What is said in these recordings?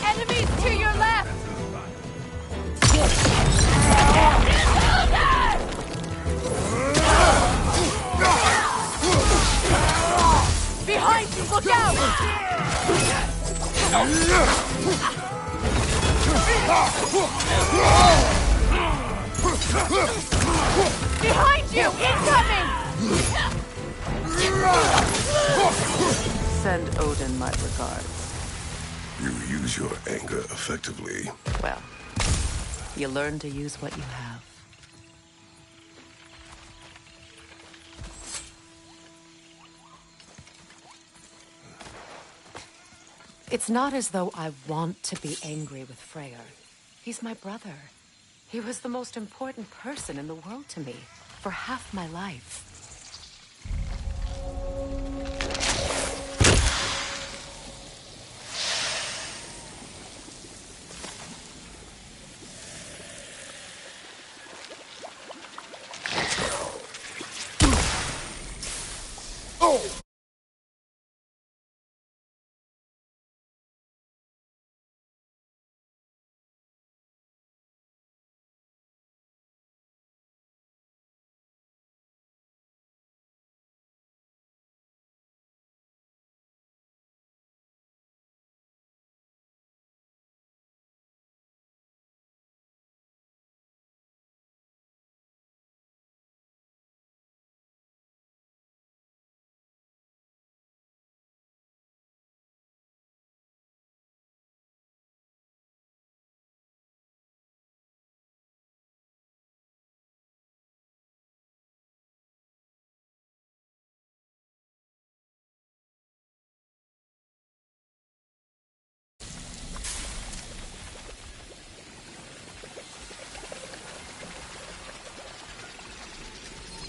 Enemies to your left! Behind you, look out! Behind you! Incoming! Send Odin my regards. You use your anger effectively. Well, you learn to use what you have. It's not as though I want to be angry with Freyr. He's my brother. He was the most important person in the world to me for half my life.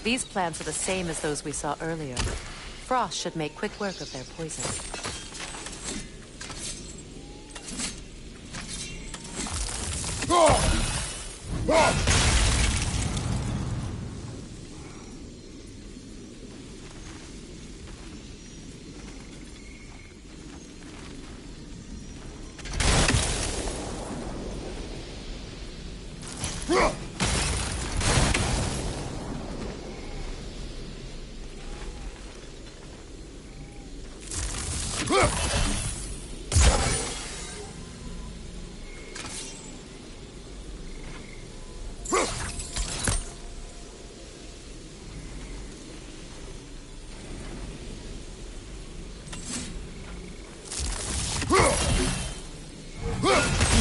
These plants are the same as those we saw earlier. Frost should make quick work of their poison.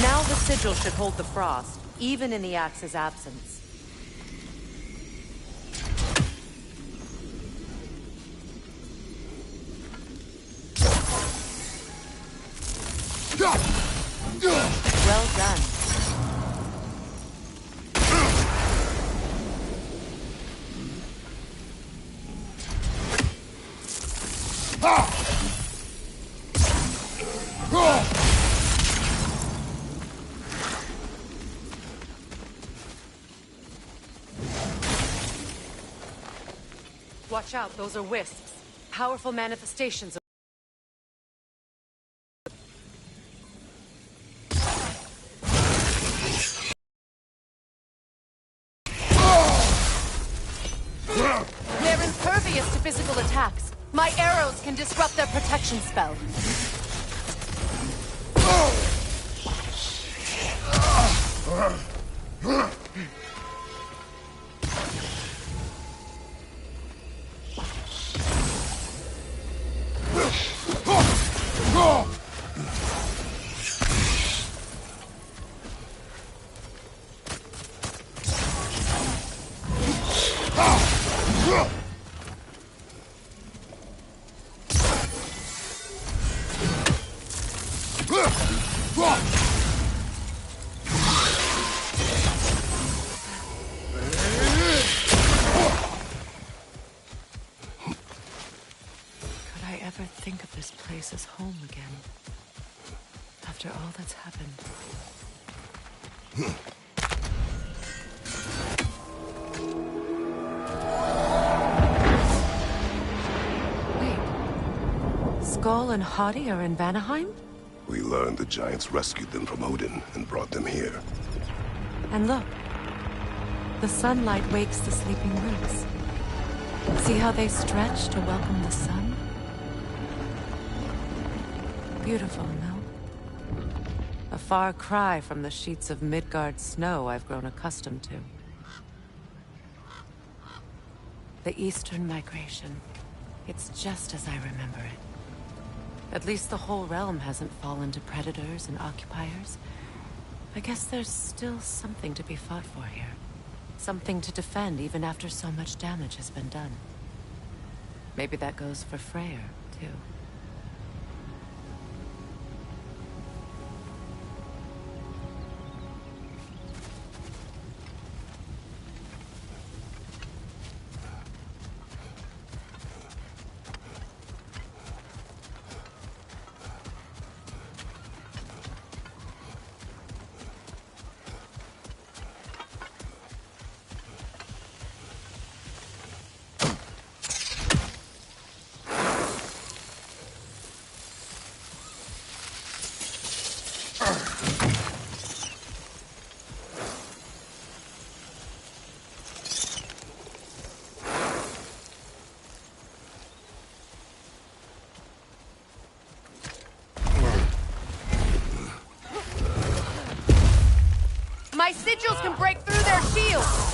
Now the sigil should hold the frost, even in the axe's absence. Well done. Watch out, those are wisps. Powerful manifestations of... They're impervious to physical attacks. My arrows can disrupt their protection spell. Think of this place as home again, after all that's happened. Skull and Hati are in Vanaheim? We learned the giants rescued them from Odin and brought them here. And look. The sunlight wakes the sleeping roots. See how they stretch to welcome the sun? Beautiful, no? A far cry from the sheets of Midgard snow I've grown accustomed to. The Eastern Migration. It's just as I remember it. At least the whole realm hasn't fallen to predators and occupiers. I guess there's still something to be fought for here. Something to defend even after so much damage has been done. Maybe that goes for Freyr, too. My sigils can break through their shields!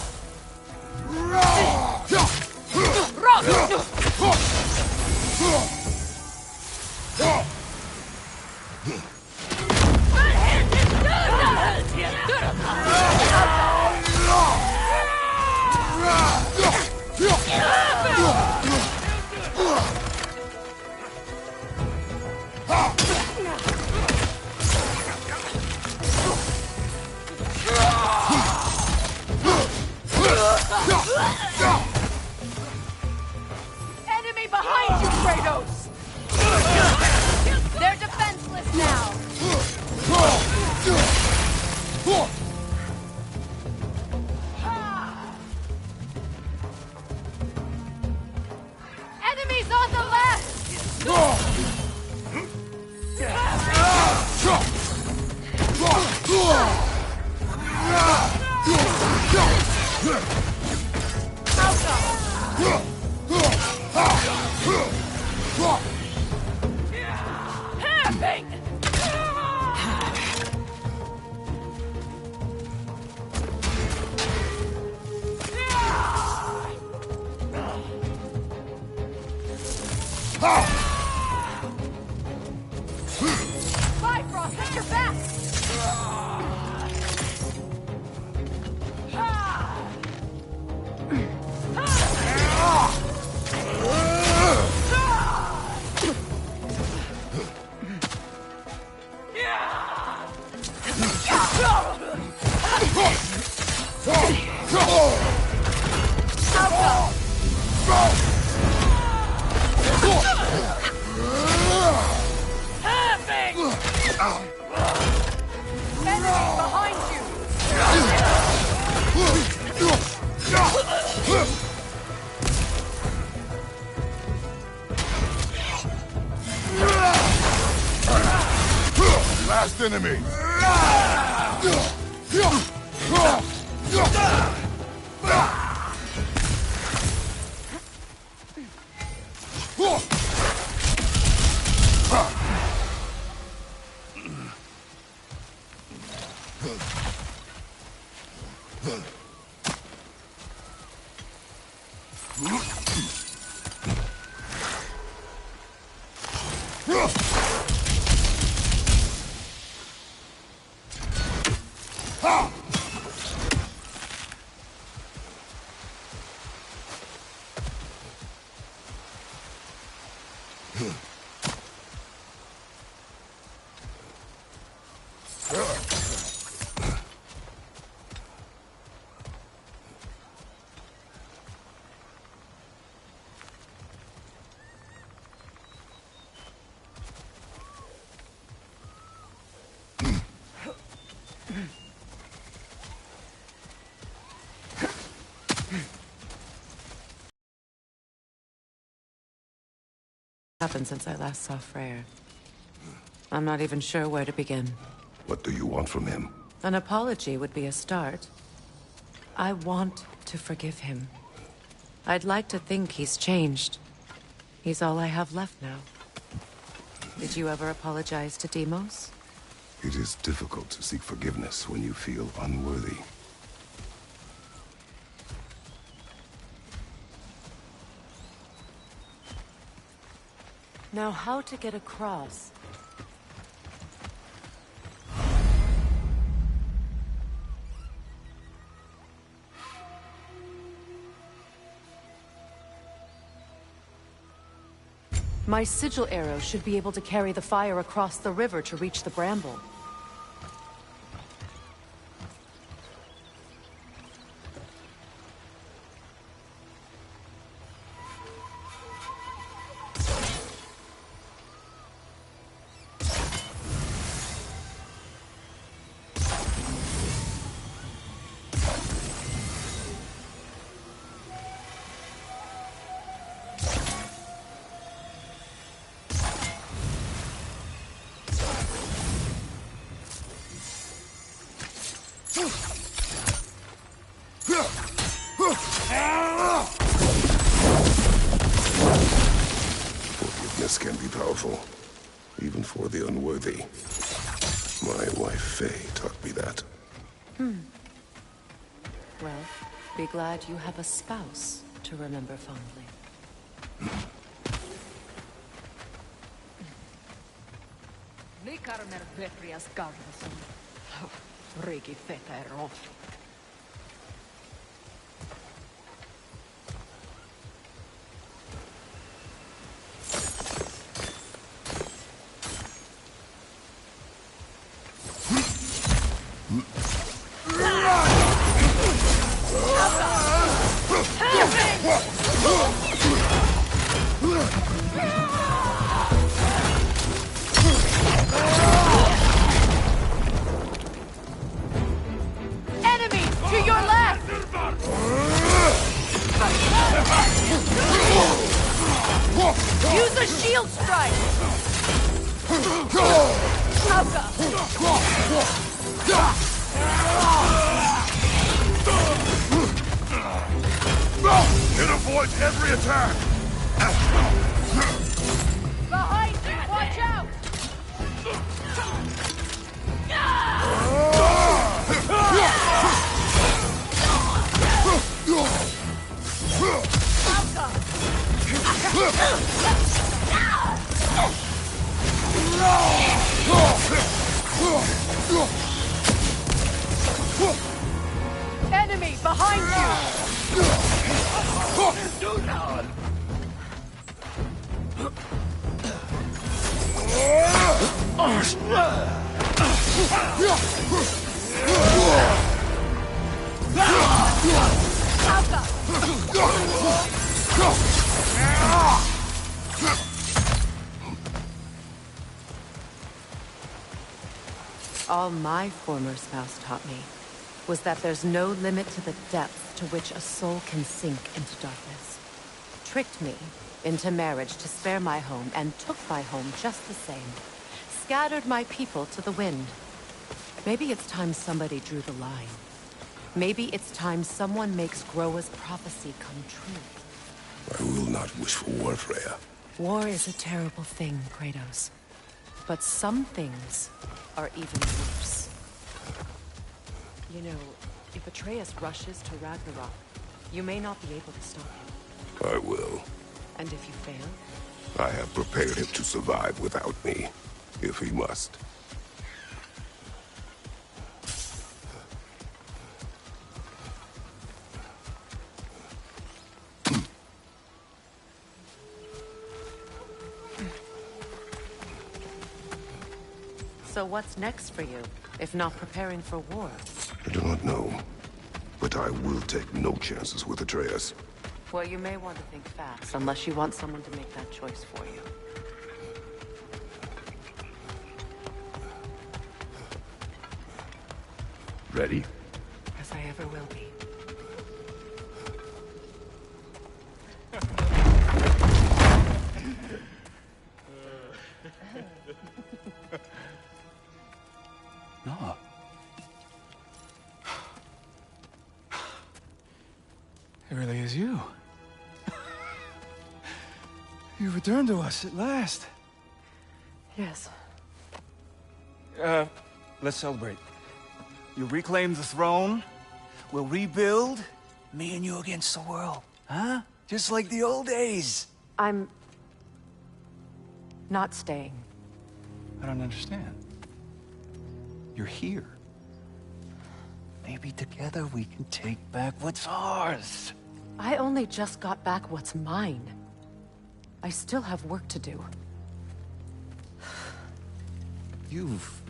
Enemy behind you, Kratos! They're defenseless now! Enemies on the left! Bifrost, at your back! Enemy behind you! Last enemy! happened since I last saw Freyr. I'm not even sure where to begin. What do you want from him? An apology would be a start. I want to forgive him. I'd like to think he's changed. He's all I have left now. Did you ever apologize to Deimos? It is difficult to seek forgiveness when you feel unworthy. Now, how to get across? My sigil arrow should be able to carry the fire across the river to reach the bramble. Forgiveness can be powerful, even for the unworthy. My wife Faye taught me that. Well, be glad you have a spouse to remember fondly. Likarmer Petrias Gardason. Rigi Feterof. Enemy to your left! Use a shield strike! It avoids every attack! Behind you! Watch out! Enemy behind you! All my former spouse taught me was that there's no limit to the depth to which a soul can sink into darkness. Tricked me into marriage to spare my home and took my home just the same. Scattered my people to the wind. Maybe it's time somebody drew the line. Maybe it's time someone makes Groa's prophecy come true. I will not wish for war, Freya. War is a terrible thing, Kratos. But some things are even worse. You know, if Atreus rushes to Ragnarok, you may not be able to stop him. I will. And if you fail? I have prepared him to survive without me, if he must. So what's next for you, if not preparing for war? I do not know, but I will take no chances with Atreus. Well, you may want to think fast, unless you want someone to make that choice for you. Ready? As I ever will be. No. It really is you. You returned to us at last. Yes. Let's celebrate. You reclaim the throne. We'll rebuild. Me and you against the world. Huh? Just like the old days. I'm... not staying. I don't understand. You're here. Maybe together we can take back what's ours. I only just got back what's mine. I still have work to do. You've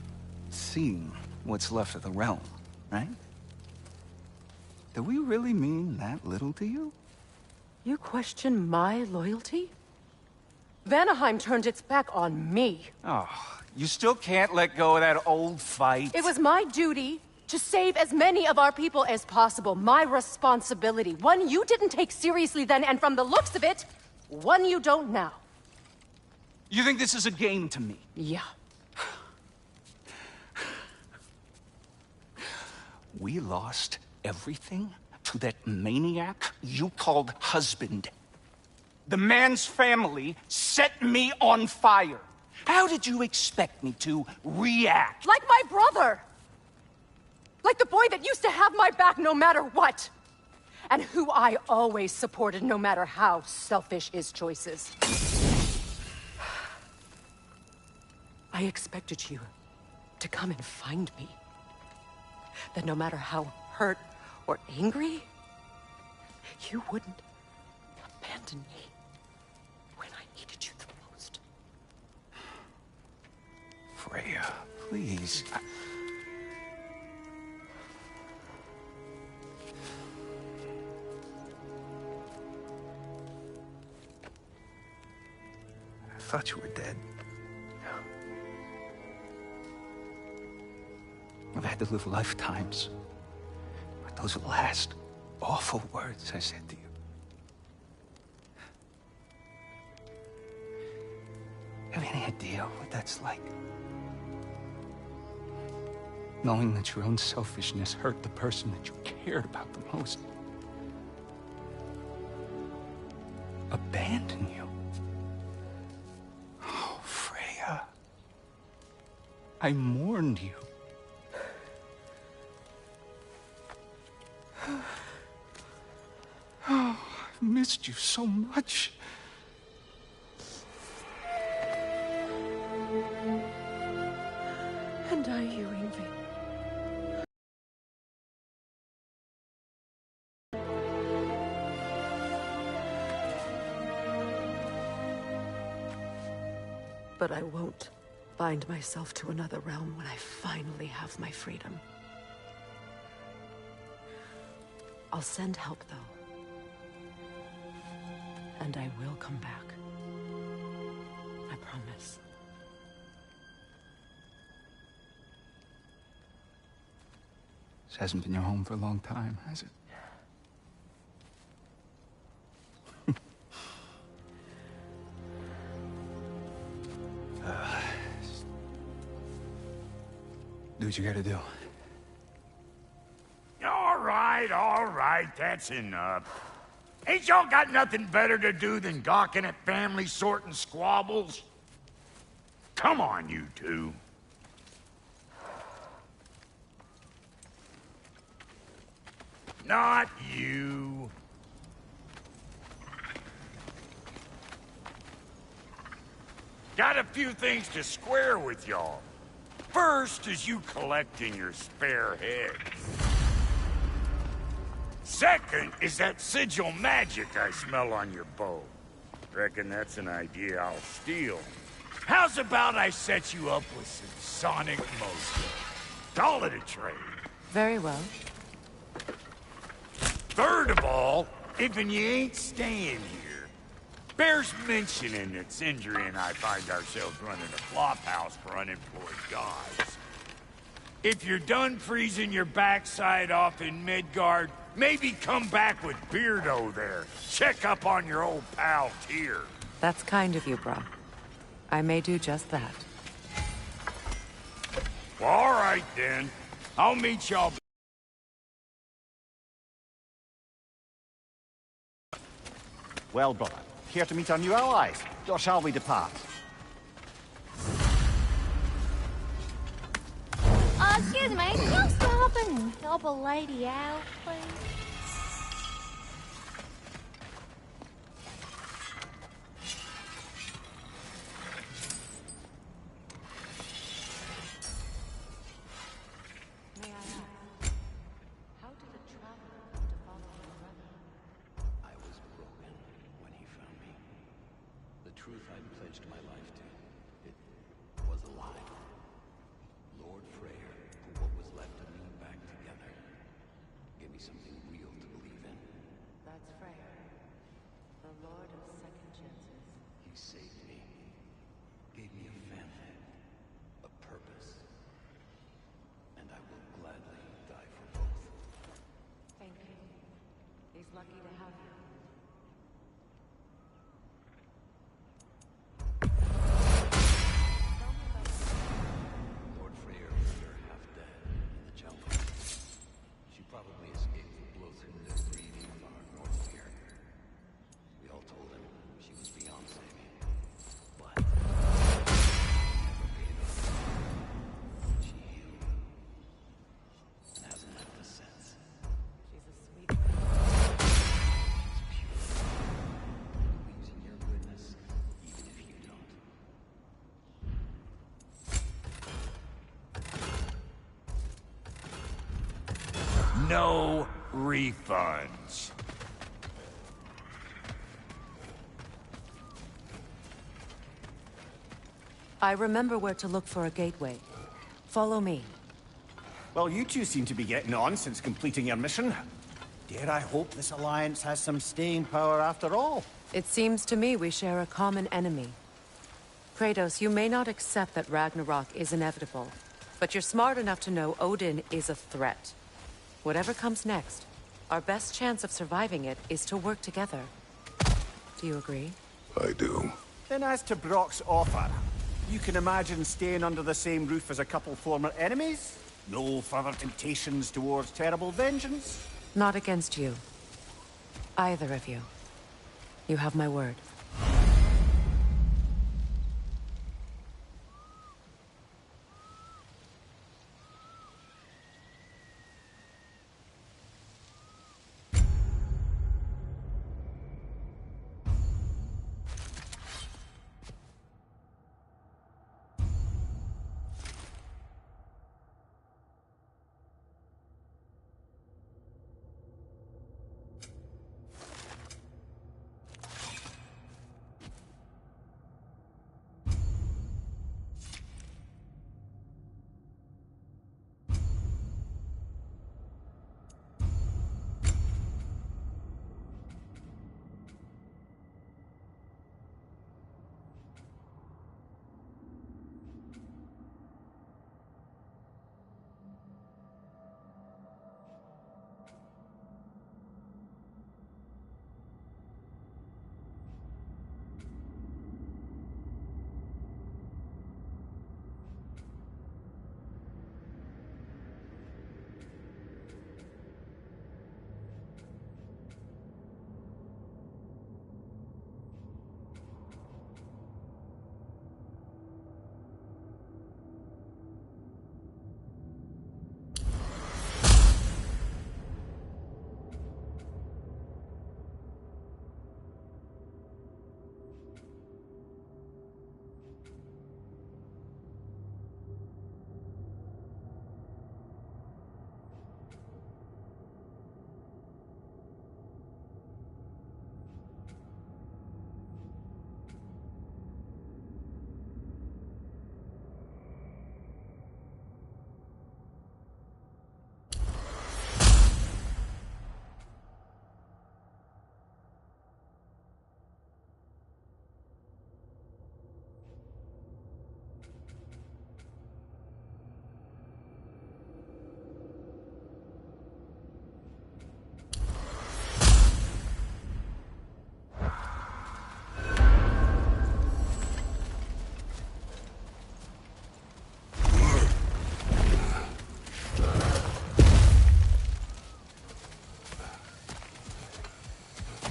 seen what's left of the realm, right? Do we really mean that little to you? You question my loyalty? Vanaheim turned its back on me. Oh, you still can't let go of that old fight? It was my duty to save as many of our people as possible. My responsibility. One you didn't take seriously then, and from the looks of it, one you don't now. You think this is a game to me? Yeah. We lost everything to that maniac you called husband. The man's family set me on fire. How did you expect me to react? Like my brother! Like the boy that used to have my back no matter what! And who I always supported no matter how selfish his choices. I expected you to come and find me. That no matter how hurt or angry, you wouldn't abandon me when I needed you the most. Freya, please. I thought you were dead. I've had to live lifetimes. But those last awful words I said to you. Have any idea what that's like? Knowing that your own selfishness hurt the person that you cared about the most. Abandon you. Oh, Freya. I mourned you. Oh, I've missed you so much. And I you, Ingvi. But I won't bind myself to another realm when I finally have my freedom. I'll send help, though. And I will come back. I promise. This hasn't been your home for a long time, has it? Do what you gotta do. All right, that's enough. Ain't y'all got nothing better to do than gawking at family sorting squabbles? Come on, you two. Not you. Got a few things to square with y'all. First is you collecting your spare heads. Second is that sigil magic I smell on your bow. Reckon that's an idea I'll steal. How's about I set you up with some sonic motion? Call it a trade. Very well. Third of all, if you ain't staying here, bears mentioning that Sindri and I find ourselves running a flop house for unemployed gods. If you're done freezing your backside off in Midgard, maybe come back with Beardo there. Check up on your old pal Tyr. That's kind of you, Brock. I may do just that. Well, all right, then. I'll meet y'all. Well, brother, here to meet our new allies, or shall we depart? Excuse me, can you stop and help a lady out, please? May I ask, how did a traveler come to follow your brother? I was broken when he found me. The truth I'd pledged my life to, it was a lie. Lord Freyr put what was left of me back together. Gave me something real to believe in. That's Freyr, the Lord of Second Chances. He saved me. Gave me a family. A purpose. And I will gladly die for both. Thank you. He's lucky to have you. Lord Freyr was here half dead in the jungle. She probably escaped the blow through the breathing far north of here. We all told him she was beyond saving. But never paid us. She healed. And hasn't left us since. She's a sweet She's pure. Believes in your goodness, even if you don't. No refunds. I remember where to look for a gateway. Follow me. Well, you two seem to be getting on since completing your mission. Dare I hope this alliance has some staying power after all? It seems to me we share a common enemy. Kratos, you may not accept that Ragnarok is inevitable, but you're smart enough to know Odin is a threat. Whatever comes next, our best chance of surviving it is to work together. Do you agree? I do. Then as to Brock's offer, you can imagine staying under the same roof as a couple former enemies? No further temptations towards terrible vengeance? Not against you. Either of you. You have my word.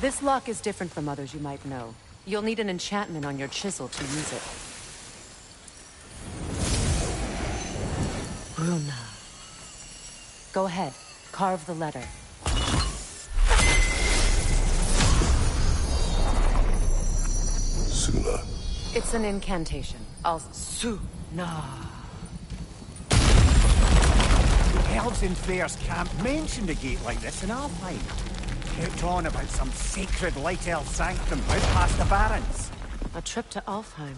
This lock is different from others you might know. You'll need an enchantment on your chisel to use it. Runa. Go ahead. Carve the letter. Suna. It's an incantation. Suna. Elves in Fair's camp mentioned a gate like this in Alpine. Kept on about some sacred light elf sanctum out past the Barrens. A trip to Alfheim.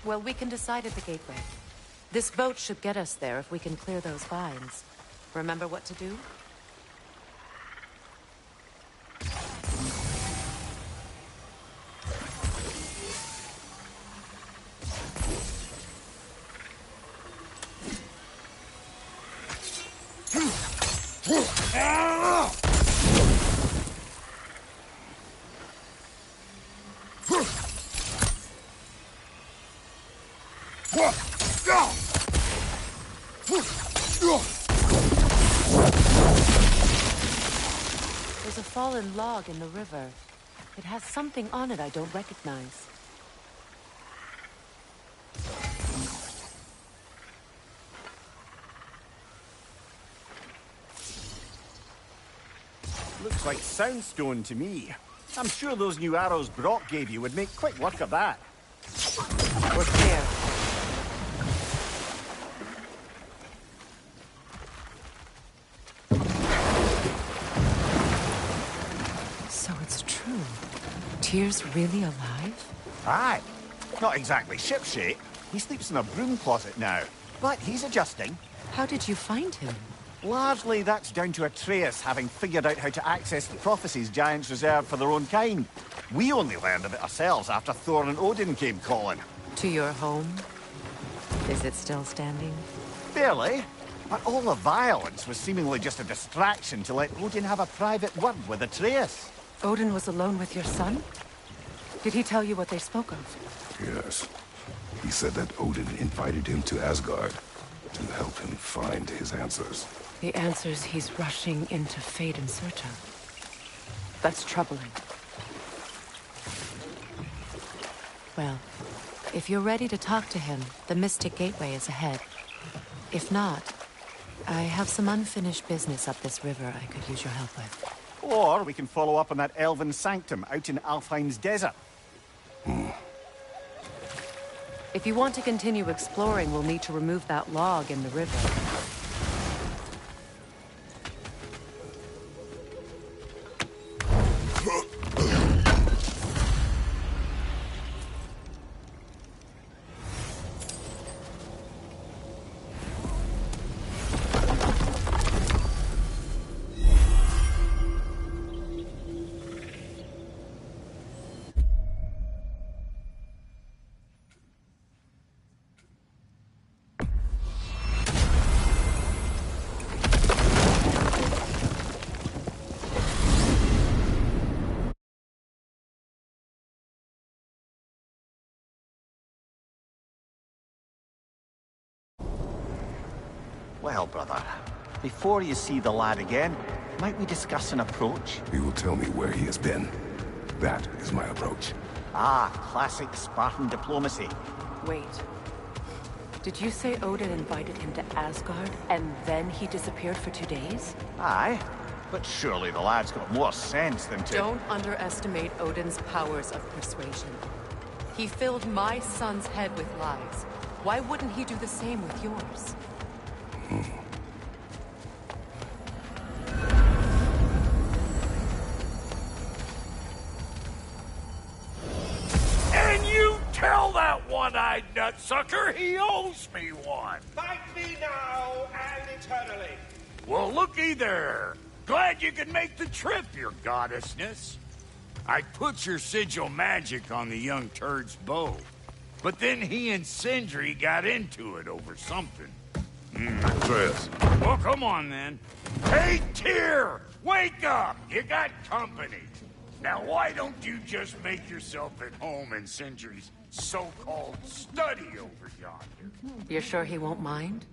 Well, we can decide at the gateway. This boat should get us there if we can clear those vines. Remember what to do? There's a fallen log in the river. It has something on it I don't recognize. Looks like soundstone to me. I'm sure those new arrows Brock gave you would make quick work of that. We're clear. So it's true. Tyr's really alive? Aye. Not exactly shipshape. He sleeps in a broom closet now. But he's adjusting. How did you find him? Largely, that's down to Atreus having figured out how to access the prophecies giants reserve for their own kind. We only learned of it ourselves after Thor and Odin came calling. To your home? Is it still standing? Barely. But all the violence was seemingly just a distraction to let Odin have a private word with Atreus. Odin was alone with your son? Did he tell you what they spoke of? Yes. He said that Odin invited him to Asgard to help him find his answers. The answers he's rushing into fate in search of. That's troubling. Well, if you're ready to talk to him, the Mystic Gateway is ahead. If not, I have some unfinished business up this river I could use your help with. Or we can follow up on that elven sanctum out in Alfheim's desert. If you want to continue exploring, we'll need to remove that log in the river. Well, brother, before you see the lad again, might we discuss an approach? He will tell me where he has been. That is my approach. Ah, classic Spartan diplomacy. Wait. Did you say Odin invited him to Asgard, and then he disappeared for 2 days? Aye, but surely the lad's got more sense than to... Don't underestimate Odin's powers of persuasion. He filled my son's head with lies. Why wouldn't he do the same with yours? And you tell that one-eyed nutsucker he owes me one. Thank me now and eternally. Well, looky there. Glad you could make the trip, your goddessness. I put your sigil magic on the young turd's bow. But then he and Sindri got into it over something. Atreus. Well, come on then. Hey, Tyr! Wake up! You got company. Now why don't you just make yourself at home in Sindri's so-called study over yonder? You're sure he won't mind?